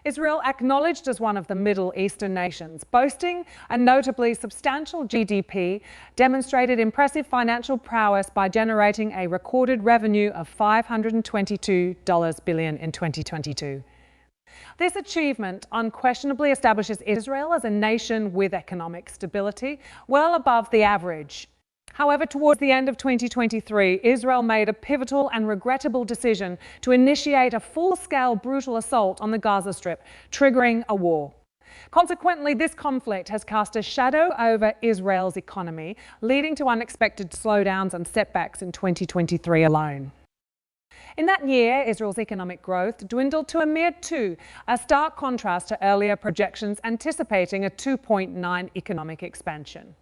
Israel, acknowledged as one of the Middle Eastern nations, boasting a notably substantial GDP, demonstrated impressive financial prowess by generating a recorded revenue of $522 billion in 2022. This achievement unquestionably establishes Israel as a nation with economic stability, well above the average. However, towards the end of 2023, Israel made a pivotal and regrettable decision to initiate a full-scale brutal assault on the Gaza Strip, triggering a war. Consequently, this conflict has cast a shadow over Israel's economy, leading to unexpected slowdowns and setbacks in 2023 alone. In that year, Israel's economic growth dwindled to a mere 2, a stark contrast to earlier projections anticipating a 2.9 economic expansion.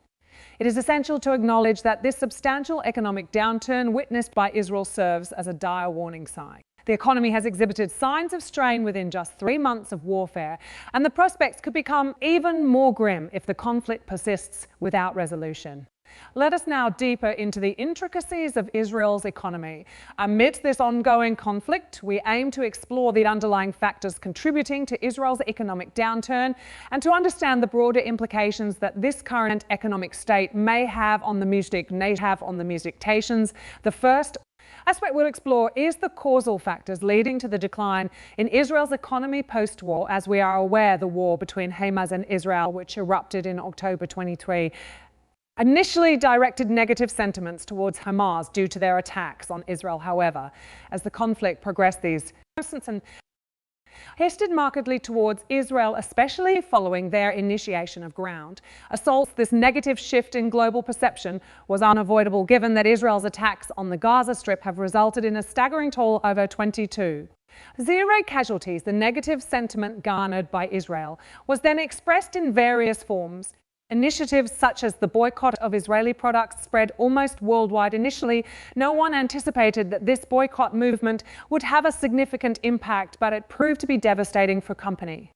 It is essential to acknowledge that this substantial economic downturn witnessed by Israel serves as a dire warning sign. The economy has exhibited signs of strain within just 3 months of warfare, and the prospects could become even more grim if the conflict persists without resolution. Let us now deeper into the intricacies of Israel's economy. Amidst this ongoing conflict, we aim to explore the underlying factors contributing to Israel's economic downturn and to understand the broader implications that this current economic state may have on the music nations. The first aspect we'll explore is the causal factors leading to the decline in Israel's economy post-war. As we are aware, the war between Hamas and Israel, which erupted in October 23, initially directed negative sentiments towards Hamas due to their attacks on Israel. However, as the conflict progressed, these shifted markedly towards Israel, especially following their initiation of ground assaults. This negative shift in global perception was unavoidable, given that Israel's attacks on the Gaza Strip have resulted in a staggering toll over 22. Zero casualties. The negative sentiment garnered by Israel was then expressed in various forms. Initiatives such as the boycott of Israeli products spread almost worldwide. Initially, no one anticipated that this boycott movement would have a significant impact, but it proved to be devastating for company.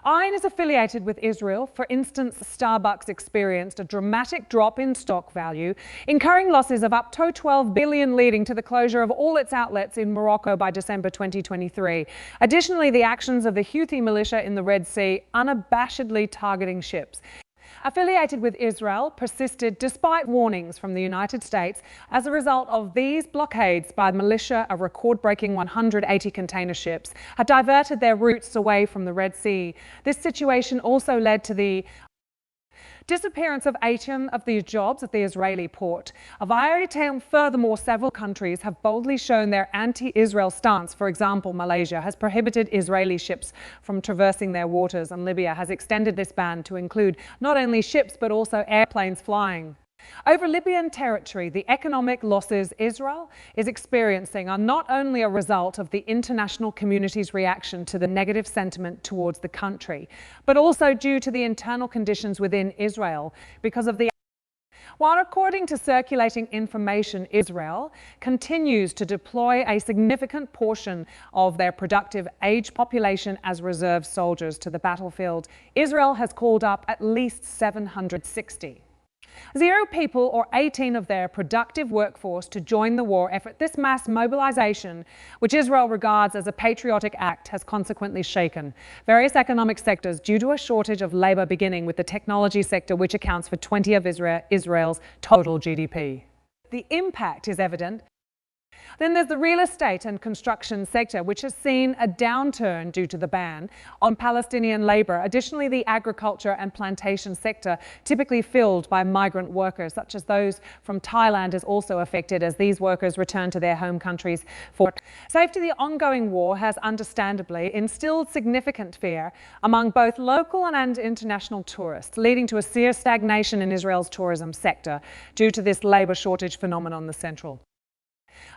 Iron is affiliated with Israel. For instance, Starbucks experienced a dramatic drop in stock value, incurring losses of up to $12 billion, leading to the closure of all its outlets in Morocco by December 2023. Additionally, the actions of the Houthi militia in the Red Sea, unabashedly targeting ships affiliated with Israel, persisted despite warnings from the United States. As a result of these blockades by the militia, a record-breaking 180 container ships had diverted their routes away from the Red Sea. This situation also led to the disappearance of 18 of these jobs at the Israeli port. Furthermore, several countries have boldly shown their anti-Israel stance. For example, Malaysia has prohibited Israeli ships from traversing their waters, and Libya has extended this ban to include not only ships but also airplanes flying over Libyan territory. The economic losses Israel is experiencing are not only a result of the international community's reaction to the negative sentiment towards the country, but also due to the internal conditions within Israel because of the While according to circulating information, Israel continues to deploy a significant portion of their productive age population as reserve soldiers to the battlefield. Israel has called up at least 760. 0 people, or 18 of their productive workforce, to join the war effort. This mass mobilization, which Israel regards as a patriotic act, has consequently shaken various economic sectors due to a shortage of labor, beginning with the technology sector, which accounts for 20% of Israel's total GDP. The impact is evident. Then there's the real estate and construction sector, which has seen a downturn due to the ban on Palestinian labor. Additionally, the agriculture and plantation sector, typically filled by migrant workers, such as those from Thailand, is also affected as these workers return to their home countries for safety. The ongoing war has understandably instilled significant fear among both local and international tourists, leading to a severe stagnation in Israel's tourism sector due to this labor shortage phenomenon. The Central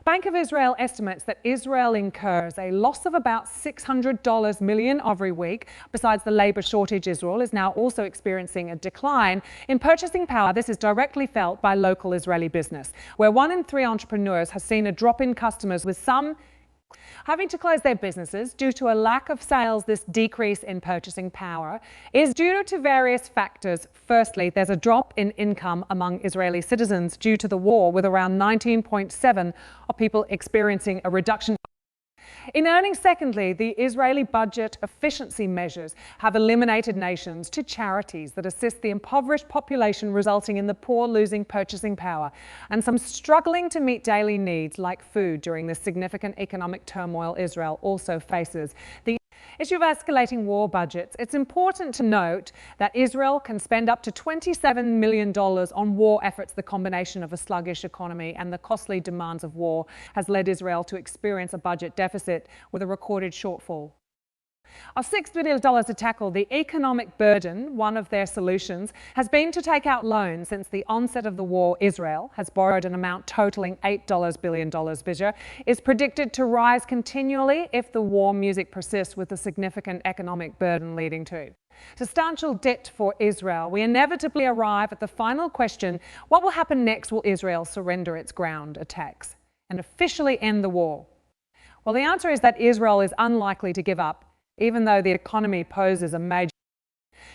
Bank of Israel estimates that Israel incurs a loss of about $600 million every week. Besides the labor shortage, Israel is now also experiencing a decline in purchasing power. This is directly felt by local Israeli business, where 1 in 3 entrepreneurs has seen a drop in customers, with some having to close their businesses due to a lack of sales. This decrease in purchasing power is due to various factors. Firstly, there's a drop in income among Israeli citizens due to the war, with around 19.7% of people experiencing a reduction. In earning, secondly, the Israeli budget efficiency measures have eliminated nations to charities that assist the impoverished population, resulting in the poor losing purchasing power and some struggling to meet daily needs like food during the significant economic turmoil Israel also faces. The issue of escalating war budgets, it's important to note that Israel can spend up to $27 million on war efforts. The combination of a sluggish economy and the costly demands of war has led Israel to experience a budget deficit with a recorded shortfall of $6 billion to tackle the economic burden. One of their solutions has been to take out loans. Since the onset of the war, Israel has borrowed an amount totaling $8 billion. Bijah is predicted to rise continually if the war music persists, with a significant economic burden leading to substantial debt for Israel. We inevitably arrive at the final question: what will happen next? Will Israel surrender its ground attacks and officially end the war? Well, the answer is that Israel is unlikely to give up, even though the economy poses a major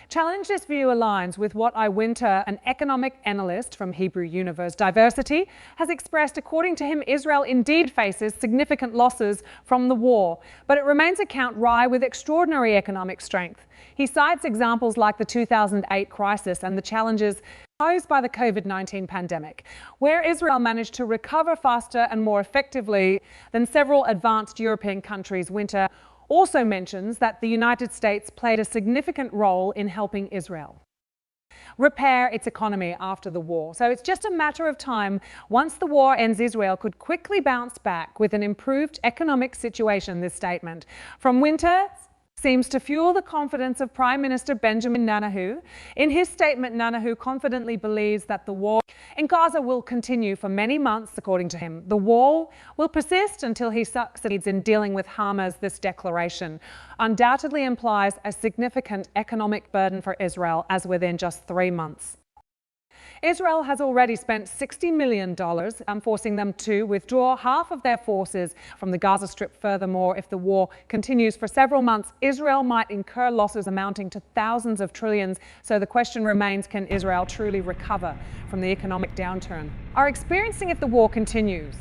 challenge. This view aligns with what Winter, an economic analyst from Hebrew University, has expressed. According to him, Israel indeed faces significant losses from the war, but it remains a country with extraordinary economic strength. He cites examples like the 2008 crisis and the challenges posed by the COVID-19 pandemic, where Israel managed to recover faster and more effectively than several advanced European countries. Winter also mentions that the United States played a significant role in helping Israel repair its economy after the war. So it's just a matter of time. Once the war ends, Israel could quickly bounce back with an improved economic situation. This statement from Winter seems to fuel the confidence of Prime Minister Benjamin Netanyahu. In his statement, Netanyahu confidently believes that the war in Gaza will continue for many months. According to him, the war will persist until he succeeds in dealing with Hamas. This declaration undoubtedly implies a significant economic burden for Israel, as within just 3 months, Israel has already spent $60 million, forcing them to withdraw half of their forces from the Gaza Strip. Furthermore, if the war continues for several months, Israel might incur losses amounting to thousands of trillions. So the question remains, can Israel truly recover from the economic downturn are experiencing if the war continues?